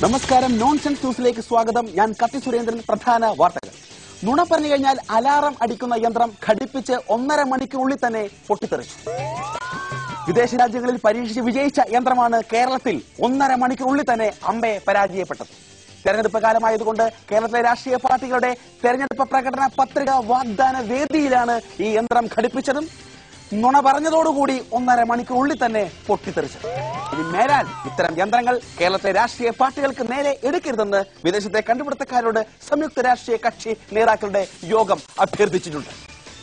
നമസ്കാരം, നോൺസെൻസ് ന്യൂസിലേക്ക് സ്വാഗതം. ഞാൻ കത്തി സുരേന്ദ്രൻ. പ്രധാന വാർത്തകൾ. നുണ പറഞ്ഞു കഴിഞ്ഞാൽ അലാറം അടിക്കുന്ന യന്ത്രം ഘടിപ്പിച്ച് 1.5 മണിക്കൂറിനുള്ളിൽ തന്നെ പൊട്ടിത്തെറിച്ചു. വിദേശ രാജ്യങ്ങളിൽ പരീക്ഷിച്ച് വിജയിച്ച യന്ത്രമാണ് കേരളത്തിൽ 1.5 മണിക്കൂറിനുള്ളിൽ തന്നെ അമ്പെ പരാജയപ്പെട്ടത്. തെരഞ്ഞെടുപ്പ് കാലമായതുകൊണ്ട് കേരളത്തിലെ രാഷ്ട്രീയ പാർട്ടികളുടെ തെരഞ്ഞെടുപ്പ് പ്രകടന പത്രിക വാഗ്ദാന വേദിയിലാണ് ഈ യന്ത്രം ഘടിപ്പിച്ചതും നുണ പറഞ്ഞതോടുകൂടി 1.5 മണിക്കൂറിനുള്ളിൽ തന്നെ പൊട്ടിത്തെറിച്ചത്. ഇനി മേലാൽ ഇത്തരം യന്ത്രങ്ങൾ കേരളത്തിലെ രാഷ്ട്രീയ പാർട്ടികൾക്ക് നേരെ എടുക്കരുതെന്ന് വിദേശത്തെ കണ്ടുപിടുത്തക്കാരോട് സംയുക്ത രാഷ്ട്രീയ കക്ഷി നേതാക്കളുടെ യോഗം അഭ്യർത്ഥിച്ചിട്ടുണ്ട്.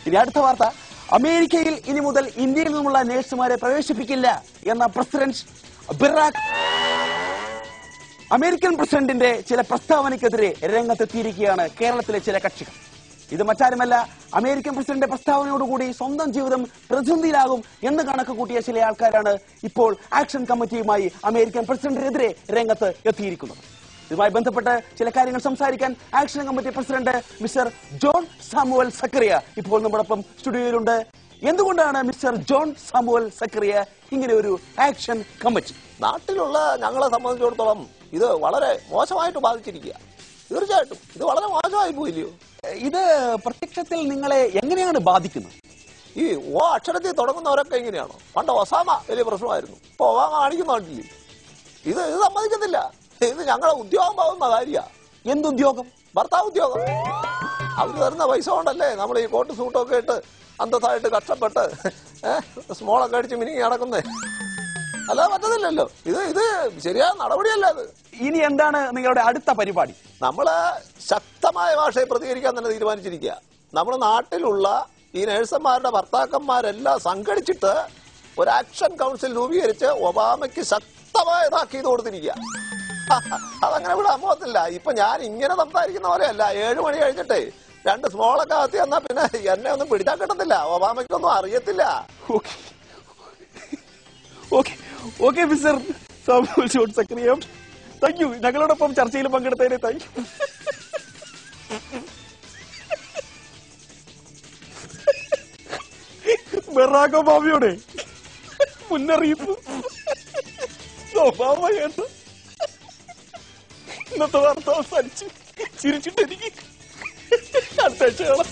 ഇനി അടുത്ത വാർത്ത. അമേരിക്കയിൽ ഇനി മുതൽ ഇന്ത്യയിൽ നിന്നുള്ള നഴ്സുമാരെ പ്രവേശിപ്പിക്കില്ല എന്ന പ്രസിഡന്റ് ബറാക് അമേരിക്കൻ പ്രസിഡന്റിന്റെ ചില പ്രസ്താവനയ്ക്കെതിരെ രംഗത്തെത്തിയിരിക്കുകയാണ് കേരളത്തിലെ ചില കക്ഷികൾ. ഇത് മറ്റാരുമല്ല, അമേരിക്കൻ പ്രസിഡന്റ് പ്രസ്താവനയോടുകൂടി സ്വന്തം ജീവിതം പ്രതിസന്ധിയിലാകും എന്ന് കണക്ക് കൂട്ടിയ ചില ആൾക്കാരാണ് ഇപ്പോൾ ആക്ഷൻ കമ്മിറ്റിയുമായി അമേരിക്കൻ പ്രസിഡന്റിനെതിരെ രംഗത്ത് എത്തിയിരിക്കുന്നത്. ഇതുമായി ബന്ധപ്പെട്ട് ചില കാര്യങ്ങൾ സംസാരിക്കാൻ action committee president mister John Samuel Zachariah ഇപ്പോൾ നമ്മോടൊപ്പം സ്റ്റുഡിയോയിലുണ്ട്. എന്തുകൊണ്ടാണ് മിസ്റ്റർ ജോൺ സാമുവൽ സക്കറിയ ഇങ്ങനെ ഒരു ആക്ഷൻ കമ്മിറ്റി? നാട്ടിലുള്ള ഞങ്ങളെ സംബന്ധിച്ചിടത്തോളം ഇത് വളരെ മോശമായിട്ട് ബാധിച്ചിരിക്കുക. തീർച്ചയായിട്ടും ഇത് വളരെ മോശമായി പോയില്ലയോ? ഇത് പ്രത്യക്ഷത്തിൽ നിങ്ങളെ എങ്ങനെയാണ് ബാധിക്കുന്നത്? ഈ ഓ അക്ഷരത്തിൽ തുടങ്ങുന്നവരൊക്കെ എങ്ങനെയാണോ? പണ്ട് ഒസാമ വലിയ പ്രശ്നമായിരുന്നു. ഇപ്പൊ ഒബാമ കാണിക്കുന്നില്ലേ? ഇത് സമ്മതിക്കത്തില്ല. ഇത് ഞങ്ങളെ ഉദ്യോഗം പോകുന്ന കാര്യമാണ്. എന്തുദ്യോഗം? ഭർത്താവ് ഉദ്യോഗം. അവര് തരുന്ന പൈസ കൊണ്ടല്ലേ നമ്മൾ ഈ കോട്ട് സൂട്ടൊക്കെ ഇട്ട് അന്തസ്സായിട്ട് കഷ്ടപ്പെട്ട് സ്മോളൊക്കെ അടിച്ച് മിനിങ്ങി നടക്കുന്നേ. അല്ലാതെ പറ്റത്തില്ലല്ലോ. ഇത് ശരിയായ നടപടിയല്ല. അത് ഇനി എന്താണ് നിങ്ങളുടെ അടുത്ത പരിപാടി? നമ്മള് ശക്തമായ ഭാഷയെ പ്രതികരിക്കാൻ തന്നെ തീരുമാനിച്ചിരിക്കുക. നമ്മുടെ നാട്ടിലുള്ള ഈ നഴ്സുമാരുടെ ഭർത്താക്കന്മാരെല്ലാം സംഘടിച്ചിട്ട് ഒരു ആക്ഷൻ കൗൺസിൽ രൂപീകരിച്ച് ഒബാമയ്ക്ക് ശക്തമായ താക്കീത് കൊടുത്തിരിക്കുക. അതങ്ങനെ വിടാൻ പോകത്തില്ല. ഇപ്പൊ ഞാൻ ഇങ്ങനെ സംസാരിക്കുന്ന പോലെയല്ല. 7 മണി കഴിഞ്ഞിട്ടേ 2 സ്മോളൊക്കെ ആത്തി തന്നാ പിന്നെ എന്നെ ഒന്നും പിടിച്ചാൽ കിട്ടത്തില്ല. ഒബാമയ്ക്കൊന്നും അറിയത്തില്ല. Okay mister Samuel John Zachariah, thank you. ഞങ്ങളോടൊപ്പം ചർച്ചയിൽ പങ്കെടുത്തതിന് താങ്ക് യു. ബറാക് ഒബാമയുടെ മുന്നറിയിപ്പ് ഒബാമയാണ്. ഇന്നത്തെ വാർത്ത അവസാനിച്ചു. ചിരിച്ചിട്ടെനിക്ക് അടുത്ത ആഴ്ച കാണാം.